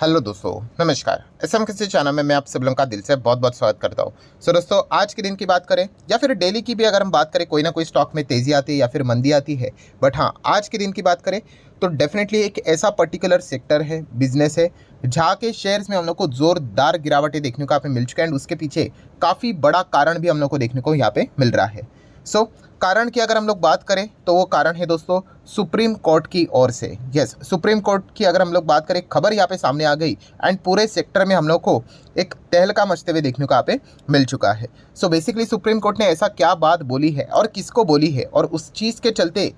Hello दोस्तों, नमस्कार। SM किसी चैनल में मैं आप सब लोगों का दिल से बहुत बहुत स्वागत करता हूँ। दोस्तों, आज के दिन की बात करें या फिर डेली की भी अगर हम बात करें, कोई ना कोई स्टॉक में तेज़ी आती है या फिर मंदी आती है। बट हाँ, आज के दिन की बात करें तो डेफिनेटली एक ऐसा पर्टिकुलर सेक्टर है, बिजनेस है, जहाँ के शेयर्स में हम लोग को ज़ोरदार गिरावटें देखने को यहाँ पे मिल चुका है। एंड उसके पीछे काफ़ी बड़ा कारण भी हम लोग को देखने को यहाँ पे मिल रहा है। कारण की अगर हम लोग बात करें तो वो कारण है दोस्तों सुप्रीम कोर्ट की ओर से। यस, सुप्रीम कोर्ट की अगर हम लोग बात करें, खबर यहाँ पे सामने आ गई एंड पूरे सेक्टर में हम लोग को एक तहलका मचते हुए देखने को यहाँ पे मिल चुका है। बेसिकली सुप्रीम कोर्ट ने ऐसा क्या बात बोली है और किसको बोली है और उस चीज़ के चलते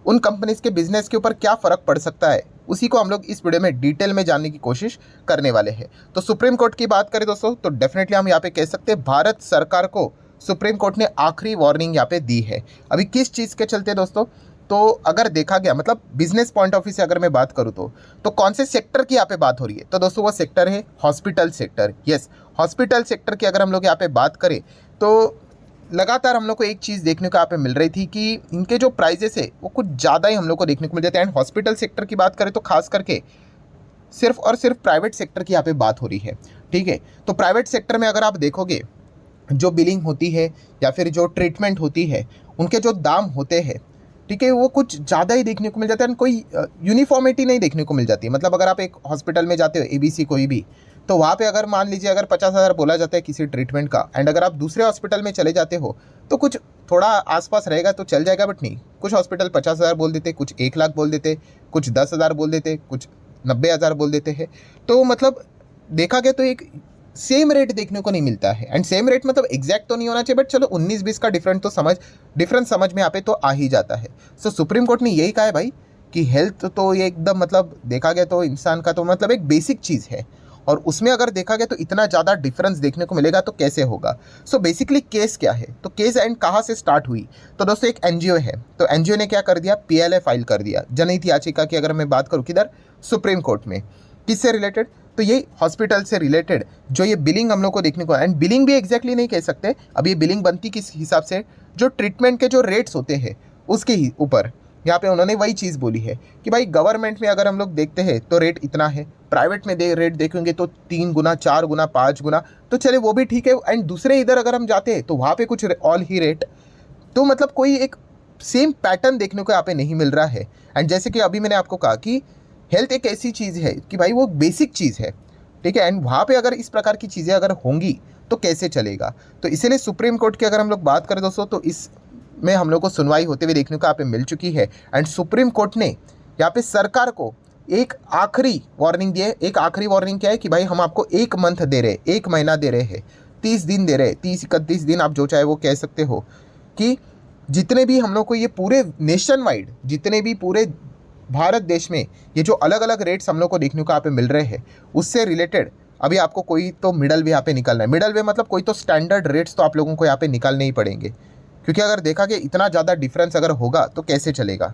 उन कंपनीज के बिजनेस के ऊपर क्या फ़र्क पड़ सकता है, उसी को हम लोग इस वीडियो में डिटेल में जानने की कोशिश करने वाले हैं। तो सुप्रीम कोर्ट की बात करें दोस्तों तो डेफिनेटली हम यहाँ पे कह सकते हैं भारत सरकार को सुप्रीम कोर्ट ने आखिरी वार्निंग यहाँ पे दी है। अभी किस चीज़ के चलते दोस्तों, तो अगर देखा गया मतलब बिजनेस पॉइंट ऑफ व्यू से अगर मैं बात करूँ तो कौन से सेक्टर की यहाँ पे बात हो रही है, तो दोस्तों वो सेक्टर है hospital sector. Yes, hospital sector की अगर हम लोग यहाँ पे बात करें तो लगातार हम लोग को एक चीज़ देखने को यहाँ पे मिल रही थी कि इनके जो प्राइजेस है वो कुछ ज़्यादा ही हम लोग को देखने को मिल जाते हैं। एंड हॉस्पिटल सेक्टर की बात करें तो खास करके सिर्फ और सिर्फ प्राइवेट सेक्टर की यहाँ पे बात हो रही है। ठीक है, तो प्राइवेट सेक्टर में अगर आप देखोगे, जो बिलिंग होती है या फिर जो ट्रीटमेंट होती है, उनके जो दाम होते हैं, ठीक है, वो कुछ ज़्यादा ही देखने को मिल जाता है। कोई यूनिफॉर्मिटी नहीं देखने को मिल जाती है। मतलब अगर आप एक हॉस्पिटल में जाते हो, एबीसी कोई भी, तो वहाँ पे अगर मान लीजिए अगर 50,000 बोला जाता है किसी ट्रीटमेंट का, एंड अगर आप दूसरे हॉस्पिटल में चले जाते हो तो कुछ थोड़ा आसपास रहेगा तो चल जाएगा। बट नहीं, कुछ हॉस्पिटल 50,000 बोल देते, कुछ 1 लाख बोल देते, कुछ 10,000 बोल देते, कुछ 90,000 बोल देते हैं। तो मतलब देखा गया तो एक सेम रेट देखने को नहीं मिलता है। एंड सेम रेट मतलब एग्जैक्ट तो नहीं होना चाहिए, बट चलो 19-20 का डिफरेंस समझ में यहाँ पे तो आ ही जाता है। सुप्रीम कोर्ट ने यही कहा है भाई कि हेल्थ तो ये एकदम मतलब देखा गया तो इंसान का तो मतलब एक बेसिक चीज़ है, और उसमें अगर देखा गया तो इतना ज़्यादा डिफरेंस देखने को मिलेगा तो कैसे होगा। बेसिकली केस क्या है, तो केस एंड कहाँ से स्टार्ट हुई, तो दोस्तों एक एनजीओ है, तो एनजीओ ने क्या कर दिया, पीएलए फाइल कर दिया, जनहित याचिका की अगर मैं बात करूँ किधर, सुप्रीम कोर्ट में। किससे रिलेटेड, तो ये हॉस्पिटल से रिलेटेड जो ये बिलिंग हम लोग को देखने को, एंड बिलिंग भी एग्जैक्टली नहीं कह सकते, अब ये बिलिंग बनती किस हिसाब से, जो ट्रीटमेंट के जो रेट्स होते हैं उसके ही ऊपर यहाँ पे उन्होंने वही चीज़ बोली है कि भाई गवर्नमेंट में अगर हम लोग देखते हैं तो रेट इतना है, प्राइवेट में रेट देखेंगे तो 3 गुना 4 गुना 5 गुना, तो चले वो भी ठीक है। एंड दूसरे इधर अगर हम जाते हैं तो वहाँ पे कुछ ऑल ही रेट, तो मतलब कोई एक सेम पैटर्न देखने को यहाँ पे नहीं मिल रहा है। एंड जैसे कि अभी मैंने आपको कहा कि हेल्थ एक ऐसी चीज़ है कि भाई वो बेसिक चीज़ है, ठीक है, एंड वहाँ पे अगर इस प्रकार की चीज़ें अगर होंगी तो कैसे चलेगा। तो इसीलिए सुप्रीम कोर्ट की अगर हम लोग बात करें दोस्तों तो इसमें हम लोग को सुनवाई होते हुए देखने को यहाँ पे मिल चुकी है। एंड सुप्रीम कोर्ट ने यहाँ पे सरकार को एक आखिरी वार्निंग दी है। एक आखिरी वार्निंग क्या है कि भाई हम आपको 1 मंथ दे रहे, 1 महीना दे रहे हैं, 30 दिन दे रहे, 30-31 दिन आप जो चाहे वो कह सकते हो, कि जितने भी हम लोग को ये पूरे नेशन वाइड, जितने भी पूरे भारत देश में ये जो अलग अलग रेट्स हम लोग को देखने को यहाँ पे मिल रहे हैं, उससे रिलेटेड अभी आपको कोई तो मिडल वे यहाँ पे निकालना है। मिडल वे मतलब कोई तो स्टैंडर्ड रेट्स तो आप लोगों को यहाँ पे निकालने ही पड़ेंगे, क्योंकि अगर देखा कि इतना ज़्यादा डिफरेंस अगर होगा तो कैसे चलेगा।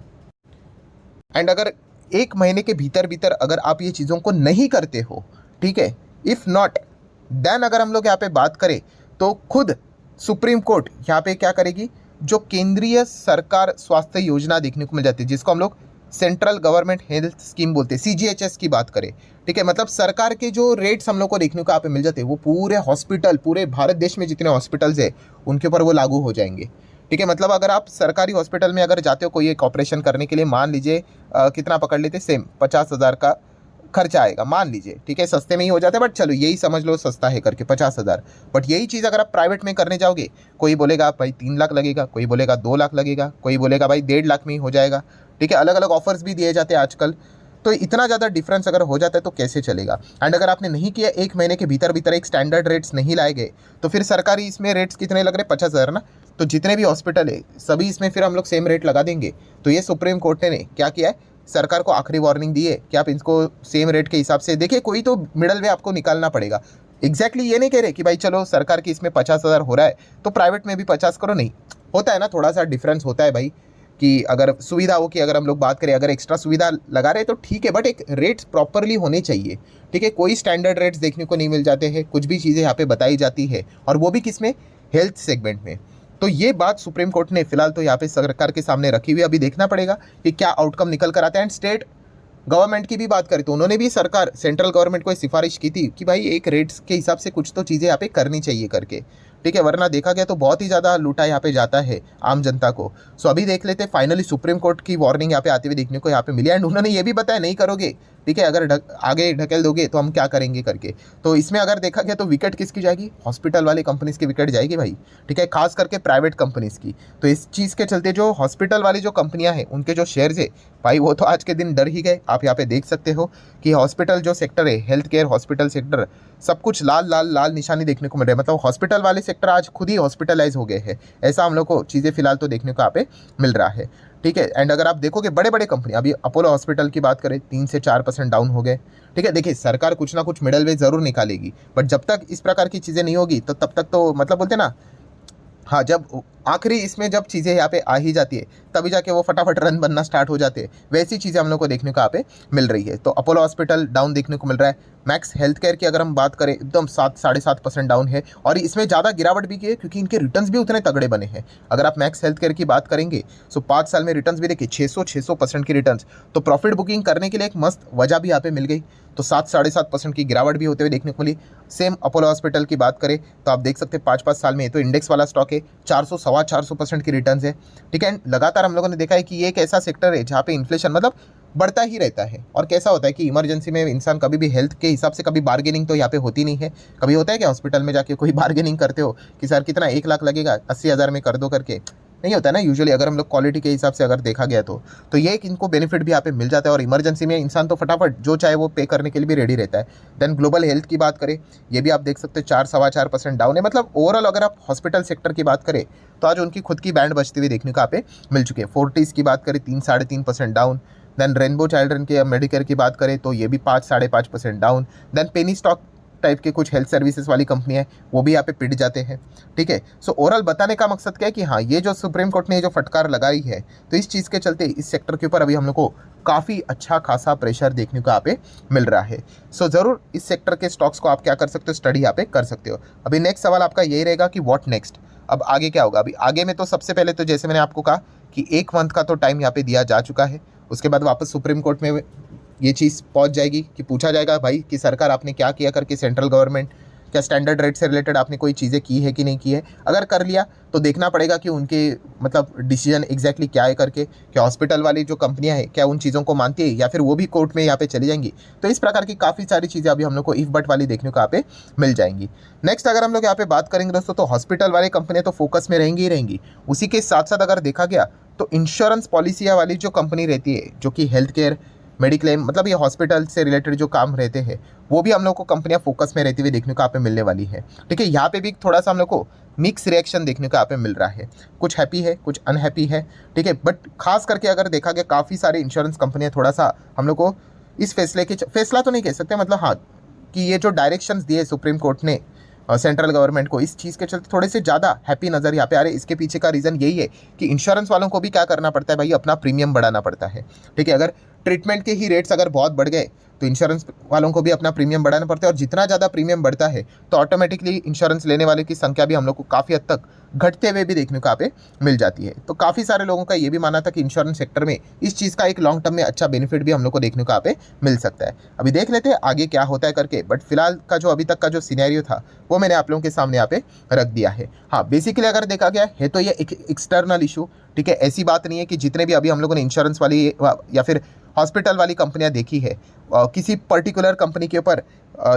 एंड अगर 1 महीने के भीतर भीतर अगर आप ये चीज़ों को नहीं करते हो, ठीक है, इफ़ नॉट देन अगर हम लोग यहाँ पे बात करें तो खुद सुप्रीम कोर्ट यहाँ पे क्या करेगी, जो केंद्रीय सरकार स्वास्थ्य योजना देखने को मिल जाती है, जिसको हम लोग सेंट्रल गवर्नमेंट हेल्थ स्कीम बोलते हैं, सीजीएचएस की बात करें, ठीक है, मतलब सरकार के जो रेट्स हम लोग को देखने को यहाँ पे मिल जाते हैं वो पूरे हॉस्पिटल, पूरे भारत देश में जितने हॉस्पिटल्स है उनके ऊपर वो लागू हो जाएंगे। ठीक है, मतलब अगर आप सरकारी हॉस्पिटल में अगर जाते हो कोई एक ऑपरेशन करने के लिए, मान लीजिए कितना पकड़ लेते, सेम 50,000 का खर्चा आएगा मान लीजिए, ठीक है, सस्ते में ही हो जाता है, बट चलो यही समझ लो सस्ता है करके 50,000। बट यही चीज़ अगर आप प्राइवेट में करने जाओगे, कोई बोलेगा भाई 3 लाख लगेगा, कोई बोलेगा 2 लाख लगेगा, कोई बोलेगा भाई 1.5 लाख में ही हो जाएगा। ठीक है, अलग अलग ऑफर्स भी दिए जाते हैं आजकल। तो इतना ज़्यादा डिफरेंस अगर हो जाता है तो कैसे चलेगा। एंड अगर आपने नहीं किया, 1 महीने के भीतर भीतर एक स्टैंडर्ड रेट्स नहीं लाए गए, तो फिर सरकारी इसमें रेट्स कितने लग रहे, 50,000 ना, तो जितने भी हॉस्पिटल है सभी इसमें फिर हम लोग सेम रेट लगा देंगे। तो ये सुप्रीम कोर्ट ने क्या किया है, सरकार को आखिरी वार्निंग दी है कि आप इसको सेम रेट के हिसाब से देखिए, कोई तो मिडल वे आपको निकालना पड़ेगा। एग्जैक्टली ये नहीं कह रहे कि भाई चलो सरकार की इसमें 50,000 हो रहा है तो प्राइवेट में भी 50 करो, नहीं होता है ना, थोड़ा सा डिफरेंस होता है भाई, कि अगर सुविधाओं की अगर हम लोग बात करें, अगर एक्स्ट्रा सुविधा लगा रहे तो ठीक है, बट एक रेट्स प्रॉपरली होने चाहिए। ठीक है, कोई स्टैंडर्ड रेट्स देखने को नहीं मिल जाते हैं, कुछ भी चीज़ें यहाँ पे बताई जाती है, और वो भी किसमें, हेल्थ सेगमेंट में। तो ये बात सुप्रीम कोर्ट ने फिलहाल तो यहाँ पे सरकार के सामने रखी हुई, अभी देखना पड़ेगा कि क्या आउटकम निकल कर आता है। एंड स्टेट गवर्नमेंट की भी बात करें तो उन्होंने भी सरकार सेंट्रल गवर्नमेंट को सिफारिश की थी कि भाई एक रेट्स के हिसाब से कुछ तो चीज़ें यहाँ पे करनी चाहिए करके, ठीक है, वरना देखा गया तो बहुत ही ज़्यादा लूटा यहाँ पे जाता है आम जनता को। सो अभी देख लेते, फाइनली सुप्रीम कोर्ट की वार्निंग यहाँ पे आते हुए देखने को यहाँ पे मिली, एंड उन्होंने ये भी बताया नहीं करोगे, ठीक है, अगर आगे ढकेल दोगे तो हम क्या करेंगे करके। तो इसमें अगर देखा गया तो विकेट किसकी जाएगी, हॉस्पिटल वाली कंपनीज की विकेट जाएगी भाई, ठीक है, खास करके प्राइवेट कंपनीज की। तो इस चीज़ के चलते जो हॉस्पिटल वाली जो कंपनियां हैं उनके जो शेयर्स है भाई वो तो आज के दिन डर ही गए। आप यहाँ पे देख सकते हो कि हॉस्पिटल जो सेक्टर है, हेल्थ केयर हॉस्पिटल सेक्टर, सब कुछ लाल लाल लाल निशानी देखने को मिल रहा है, मतलब हॉस्पिटल वाले सेक्टर आज खुद ही हॉस्पिटलाइज हो गए हैं, ऐसा हम लोग को चीज़ें फिलहाल तो देखने को यहाँ पे मिल रहा है, ठीक है। एंड अगर आप देखोगे बड़े बड़े कंपनी, अभी अपोलो हॉस्पिटल की बात करें 3 से 4% डाउन हो गए, ठीक है। देखिए सरकार कुछ ना कुछ मिडल वे जरूर निकालेगी, बट जब तक इस प्रकार की चीज़ें नहीं होगी तो तब तक तो मतलब बोलते ना, हाँ, जब आखिरी इसमें जब चीज़ें यहाँ पे आ ही जाती है तभी जाके वो फटाफट रन बनना स्टार्ट हो जाते हैं, वैसी चीज़ें हम लोग को देखने को यहाँ पे मिल रही है। तो अपोलो हॉस्पिटल डाउन देखने को मिल रहा है। मैक्स हेल्थ केयर की अगर हम बात करें एकदम 7-7.5% डाउन है, और इसमें ज़्यादा गिरावट भी की है क्योंकि इनके रिटर्न्स भी उतने तगड़े बने हैं। अगर आप मैक्स हेल्थ केयर की बात करेंगे तो 5 साल में रिटर्न्स भी देखिए 600% की रिटर्न्स, तो प्रॉफिट बुकिंग करने के लिए एक मस्त वजह भी यहाँ पे मिल गई। तो 7-7.5% की गिरावट भी होते हुए देखने को मिली। सेम अपोलो हॉस्पिटल की बात करें तो आप देख सकते हैं 5-5 साल में, तो इंडेक्स वाला स्टॉक है, 400-450% की रिटर्न्स है, ठीक है। लगातार हम लोगों ने देखा है कि ये एक ऐसा सेक्टर है जहाँ पे इन्फ्लेशन मतलब बढ़ता ही रहता है। और कैसा होता है कि इमरजेंसी में इंसान कभी भी हेल्थ के हिसाब से कभी बार्गेनिंग तो यहाँ पे होती नहीं है। कभी होता है कि हॉस्पिटल में जाके कोई बार्गेनिंग करते हो कि सर कितना 1 लाख लगेगा, 80,000 में कर दो करके, नहीं होता है ना यूजुअली। अगर हम लोग क्वालिटी के हिसाब से अगर देखा गया तो ये एक इनको बेनिफिट भी यहाँ पे मिल जाता है, और इमरजेंसी में इंसान तो फटाफट जो चाहे वो पे करने के लिए भी रेडी रहता है। देन ग्लोबल हेल्थ की बात करें, ये भी आप देख सकते हैं 4-4.25% डाउन है। मतलब ओवरऑल अगर आप हॉस्पिटल सेक्टर की बात करें तो आज उनकी खुद की बैंड बजती हुई देखने को यहाँ पे मिल चुकी है। फोर्टिस की बात करें 3-3.5% डाउन। देन रेनबो चिल्ड्रन के मेडिकेयर की बात करें तो ये भी 5-5.5% down. Then penny stock type के कुछ हेल्थ सर्विसेज वाली कंपनी है वो भी यहाँ पे पिट जाते हैं, ठीक है। सो ओवरऑल बताने का मकसद क्या है कि हाँ, ये जो सुप्रीम कोर्ट ने जो फटकार लगाई है तो इस चीज़ के चलते इस सेक्टर के ऊपर अभी हम लोग को काफ़ी अच्छा खासा प्रेशर देखने को यहाँ पे मिल रहा है। सो ज़रूर इस सेक्टर के स्टॉक्स को आप क्या कर सकते हो, स्टडी यहाँ पे कर सकते हो। अभी नेक्स्ट सवाल आपका यही रहेगा कि व्हाट नेक्स्ट, अब आगे क्या होगा। अभी आगे में तो सबसे पहले तो जैसे मैंने आपको कहा कि 1 मंथ का तो टाइम यहाँ पे दिया जा चुका है, उसके बाद वापस सुप्रीम कोर्ट में ये चीज़ पहुंच जाएगी कि पूछा जाएगा भाई कि सरकार आपने क्या किया करके, सेंट्रल गवर्नमेंट क्या स्टैंडर्ड रेट से रिलेटेड आपने कोई चीज़ें की है कि नहीं की है। अगर कर लिया तो देखना पड़ेगा कि उनके मतलब डिसीजन एग्जैक्टली क्या है करके, क्या हॉस्पिटल वाली जो कंपनियां हैं क्या उन चीज़ों को मानती है या फिर वो भी कोर्ट में यहाँ पे चली जाएंगी। तो इस प्रकार की काफ़ी सारी चीज़ें अभी हम लोग को इफ बट वाली देखने को यहाँ पे मिल जाएंगी। नेक्स्ट अगर हम लोग यहाँ पे बात करेंगे दोस्तों तो हॉस्पिटल वाली कंपनियां तो फोकस में रहेंगी ही रहेंगी, उसी के साथ साथ अगर देखा गया तो इंश्योरेंस पॉलिसियाँ वाली जो कंपनी रहती है जो कि हेल्थ केयर मेडिक्लेम मतलब ये हॉस्पिटल से रिलेटेड जो काम रहते हैं वो भी हम लोग को कंपनियां फोकस में रहती हुई देखने को यहाँ पे मिलने वाली है, ठीक है। यहाँ पे भी थोड़ा सा हम लोग को मिक्स रिएक्शन देखने को यहाँ पे मिल रहा है, कुछ हैप्पी है कुछ अनहैप्पी है, ठीक है। बट खास करके अगर देखा गया काफ़ी सारे इंश्योरेंस कंपनियां थोड़ा सा हम लोग को इस फैसला तो नहीं कह सकते, मतलब हाँ कि ये जो डायरेक्शंस दिए सुप्रीम कोर्ट ने सेंट्रल गवर्नमेंट को, इस चीज़ के चलते थोड़े से ज़्यादा हैप्पी नज़र यहाँ पे आ रहे हैं। इसके पीछे का रीज़न यही है कि इंश्योरेंस वालों को भी क्या करना पड़ता है भाई, अपना प्रीमियम बढ़ाना पड़ता है, ठीक है। अगर ट्रीटमेंट के ही रेट्स अगर बहुत बढ़ गए तो इंश्योरेंस वालों को भी अपना प्रीमियम बढ़ाना पड़ता है, और जितना ज़्यादा प्रीमियम बढ़ता है तो ऑटोमेटिकली इंश्योरेंस लेने वाले की संख्या भी हम लोग को काफ़ी हद तक घटते हुए भी देखने को यहाँ पे मिल जाती है। तो काफ़ी सारे लोगों का ये भी मानना था कि इंश्योरेंस सेक्टर में इस चीज़ का एक लॉन्ग टर्म में अच्छा बेनिफिट भी हम लोग को देखने को यहाँ पे मिल सकता है। अभी देख लेते हैं आगे क्या होता है करके, बट फिलहाल का जो अभी तक का जो सिनेरियो था वो मैंने आप लोगों के सामने यहाँ पे रख दिया है। हाँ, बेसिकली अगर देखा गया है तो ये एक एक्सटर्नल इशू, ठीक है। ऐसी बात नहीं है कि जितने भी अभी हम लोगों ने इंश्योरेंस वाली या फिर हॉस्पिटल वाली कंपनियां देखी है किसी पर्टिकुलर कंपनी के ऊपर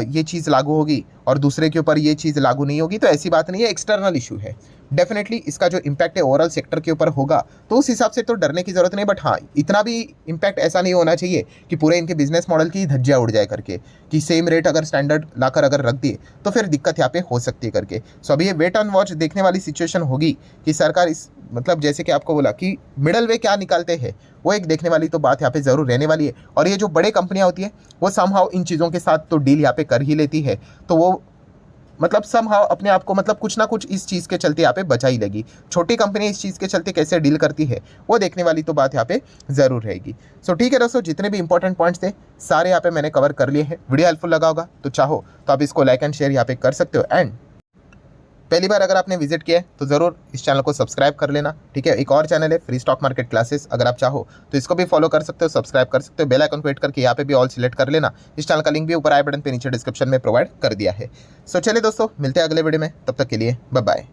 ये चीज़ लागू होगी और दूसरे के ऊपर ये चीज़ लागू नहीं होगी, तो ऐसी बात नहीं है, एक्सटर्नल इशू है। डेफिनेटली इसका जो इम्पैक्ट है ओवरऑल सेक्टर के ऊपर होगा, तो उस हिसाब से तो डरने की ज़रूरत नहीं। बट हाँ, इतना भी इम्पैक्ट ऐसा नहीं होना चाहिए कि पूरे इनके बिजनेस मॉडल की धज्जियाँ उड़ जाए करके, कि सेम रेट अगर स्टैंडर्ड लाकर अगर रख दिए तो फिर दिक्कत यहाँ पे हो सकती है करके। सो अभी ये वेट एंड वॉच देखने वाली सिचुएशन होगी कि सरकार इस मतलब जैसे कि आपको बोला कि मिडल वे क्या निकालते हैं, वो एक देखने वाली तो बात यहाँ पे ज़रूर रहने वाली है। और ये जो बड़े कंपनियाँ होती है वो समहाउ इन चीज़ों के साथ तो डील यहाँ पे कर ही लेती है, तो वो मतलब समहाउ अपने आप को मतलब कुछ ना कुछ इस चीज़ के चलते यहाँ पे बचा ही लेगी। छोटी कंपनी इस चीज़ के चलते कैसे डील करती है वो देखने वाली तो बात यहाँ पे ज़रूर रहेगी। सो ठीक है दोस्तों, जितने भी इंपॉर्टेंट पॉइंट्स थे सारे यहाँ पे मैंने कवर कर लिए हैं। वीडियो हेल्पफुल लगा होगा तो चाहो तो आप इसको लाइक एंड शेयर यहाँ पे कर सकते हो। एंड पहली बार अगर आपने विजिट किया है तो ज़रूर इस चैनल को सब्सक्राइब कर लेना, ठीक है। एक और चैनल है फ्री स्टॉक मार्केट क्लासेस, अगर आप चाहो तो इसको भी फॉलो कर सकते हो, सब्सक्राइब कर सकते हो। बेल आइकन को हिट करके यहाँ पे भी ऑल सिलेक्ट कर लेना। इस चैनल का लिंक भी ऊपर आई बटन पे नीचे डिस्क्रिप्शन में प्रोवाइड कर दिया है। सो चलिए दोस्तों, मिलते हैं अगले वीडियो में, तब तक के लिए बाय बाय।